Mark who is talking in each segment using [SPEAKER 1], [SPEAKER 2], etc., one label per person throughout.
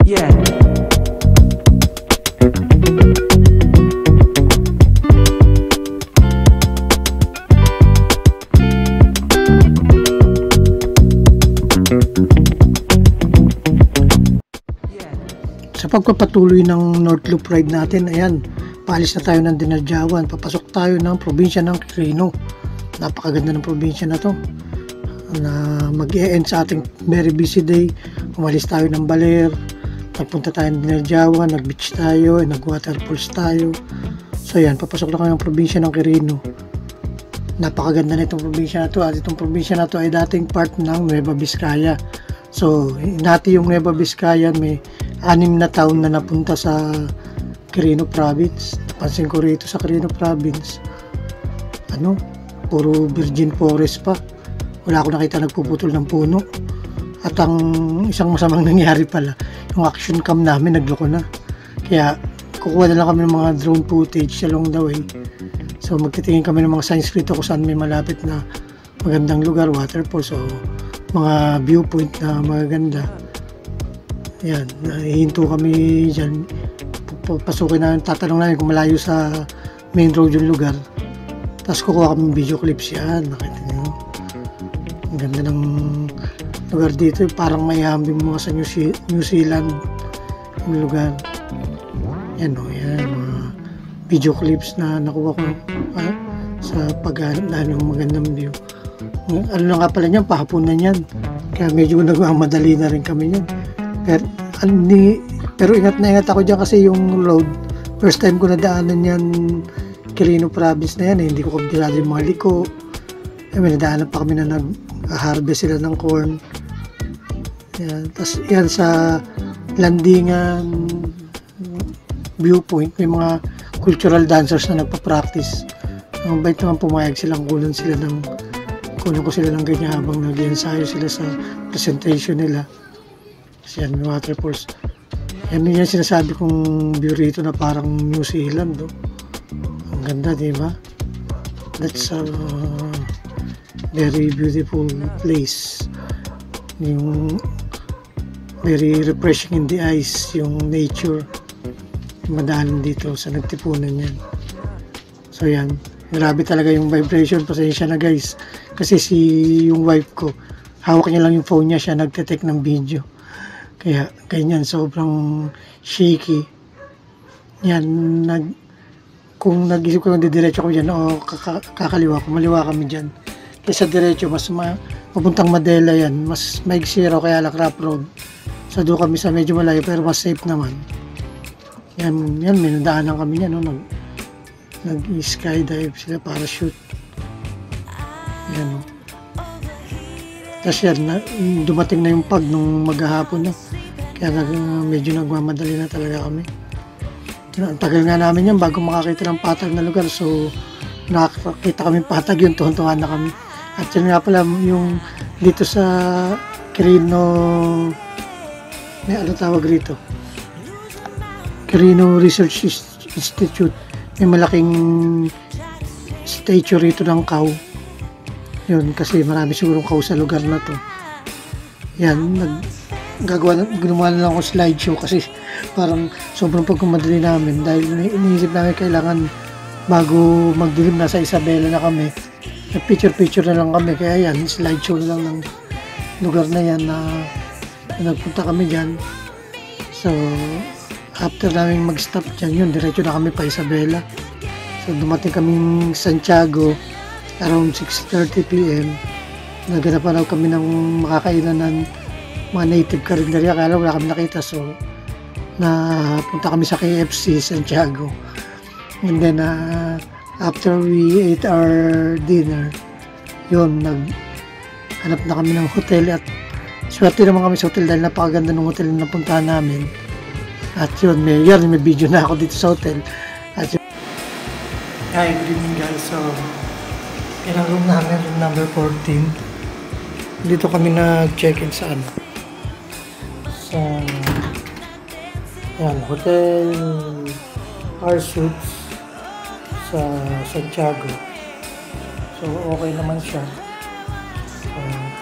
[SPEAKER 1] Yeah.
[SPEAKER 2] Sa pagpapatuloy ng North Loop ride natin, ayan, paalis na tayo ng Dinadjawan, papasok tayo ng probinsya ng Quirino. Napakaganda ng probinsya na to, na mag-e-end sa ating very busy day. Umalis tayo ng Baler, nagpunta tayo ng Dinadjawan, nag-beach tayo, nag-waterfalls tayo. So ayan, papasok na kayo ng probinsya ng Quirino. Napakaganda na itong probinsya na to, at itong probinsya na to ay dating part ng Nueva Vizcaya. So dati yung Nueva Vizcaya may 6 na taon na napunta sa Quirino Province. Napansin ko rito sa Quirino Province, puro virgin forest pa. Wala akong nakita nagpuputol ng puno. At ang isang masamang nangyari pala, yung action cam namin nagloko na. Kaya kukuha na lang kami ng mga drone footage along the way. So magtitingin kami ng mga signs rito kung saan may malapit na magandang lugar, waterfalls o mga viewpoint na magaganda. Yan, hihinto kami dyan, pasukin namin, tatanong namin kung malayo sa main road yung lugar, tapos kukuha kami video clips. Yan, nakita nyo, ang ganda ng lugar dito, parang may hambing mga sa New Zealand yung lugar. Yan yan, mga video clips na nakuha ko sa paghahanap ng magandang view. Ano na nga pala niyan, pahapunan yan, kaya medyo nagmamadali na rin kami yan. Pero ingat na ingat ako dyan kasi yung road, first time ko nadaanan yan, Quirino Province na yan, hindi ko kabisado yung mga liko. May nadaanan pa kami na nag-harvest sila ng corn. Yan. Tapos yan sa landingan viewpoint, may mga cultural dancers na nagpa-practice. Ang bait naman, pumayag silang kunan ko sila ng ganyan habang nag-ensayo sila sa presentation nila. Yan, waterfalls. Yan yung sinasabi kong view rito na parang New Zealand. Ang ganda, di ba? That's a very beautiful place. Yung very refreshing in the eyes, yung nature, madaanan dito sa nagtipunan yan. So yan, grabe talaga yung vibration. Pasensya na guys, kasi yung wife ko, hawak niya lang yung phone niya, siya nagte-take ng video. Kaya ganyan, sobrang shaky. Yan, kung nag-isip ko didiretso ko dyan o kakaliwa, kumaliwa kami dyan. Kaya sa diretso, mas papuntang Madela yan, mas maigsi raw, kaya lang rough road. So doon kami sa medyo malayo pero mas safe naman. Yan may nadaanan kami yan, nag-skydive sila, parachute. Yan, Tapos yan, dumating na yung pag nung maghahapon na. Kaya medyo nagmamadali na talaga kami. Ang tagal nga namin yan bago makakita ng patag na lugar. So, nakakita kami patag yun, tuhon-tuhan na kami. At yun nga pala, yung dito sa Quirino, may tawag rito? Quirino Research Institute. May malaking statue rito ng cow. Yun, kasi marami sigurong cow sa lugar na to. Yan, gumawa na lang ako slideshow kasi parang sobrang pagkumadali namin dahil iniisip namin kailangan bago magdilim nasa Isabela na kami. Picture na lang kami, kaya yan, slideshow na lang ng lugar na yan na nagpunta kami dyan. So, after namin mag-stop dyan, yun, diretso na kami pa Isabela. So, dumating kaming Santiago around 6:30 PM. Naganapan kami ng makakainan ng mga native karinderya, kaya lang wala kami nakita. So, napunta kami sa KFC Santiago. And then, after we ate our dinner, yun, naghanap na kami ng hotel. At swerte naman kami sa hotel dahil napakaganda ng hotel na napuntahan namin. At yun, may video na ako dito sa hotel. At yun, hi, good evening guys. So, yan ang room namin, room number 14. Dito kami nag-check-in sa Hotel R Suites sa Santiago. So, okay naman siya.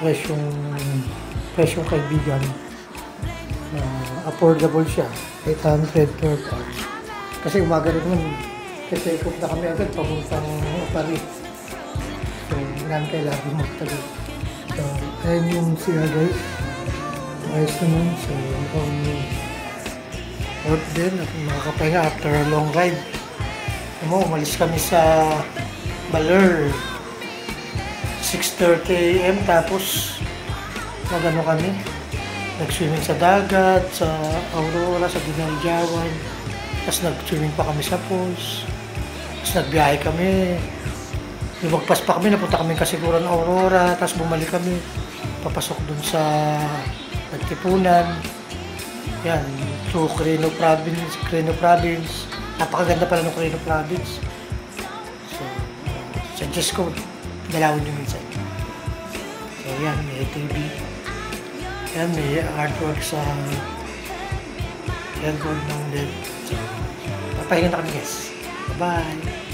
[SPEAKER 2] Fresh yung kaibigan. affordable siya. 800 per pax. Kasi umaga rin naman, kasi ikot na kami agad papuntang Paris. So, hindi kailangan magtagal. So, ayun yung siya guys. Ayos naman. So, worth din at makakapahinga after a long ride. Umalis kami sa Baler 6:30 AM tapos nagano kami, nag-swimming sa dagat, sa Aurora, sa Dinaljawan, tapos nag-swimming pa kami sa pools, tapos nagbiyahe kami, lumagpas pa kami, napunta kami Kasiguran Aurora, tapos bumalik kami, papasok dun sa Nagtipunan, yan, to Quirino Province, napakaganda pala ng Quirino Province, so, suggest ko, dalawin nyo minsan. So yan, may ATV. Yan, may artwork sa airborne ng LED. So, papahinga na kami guys. Bye-bye!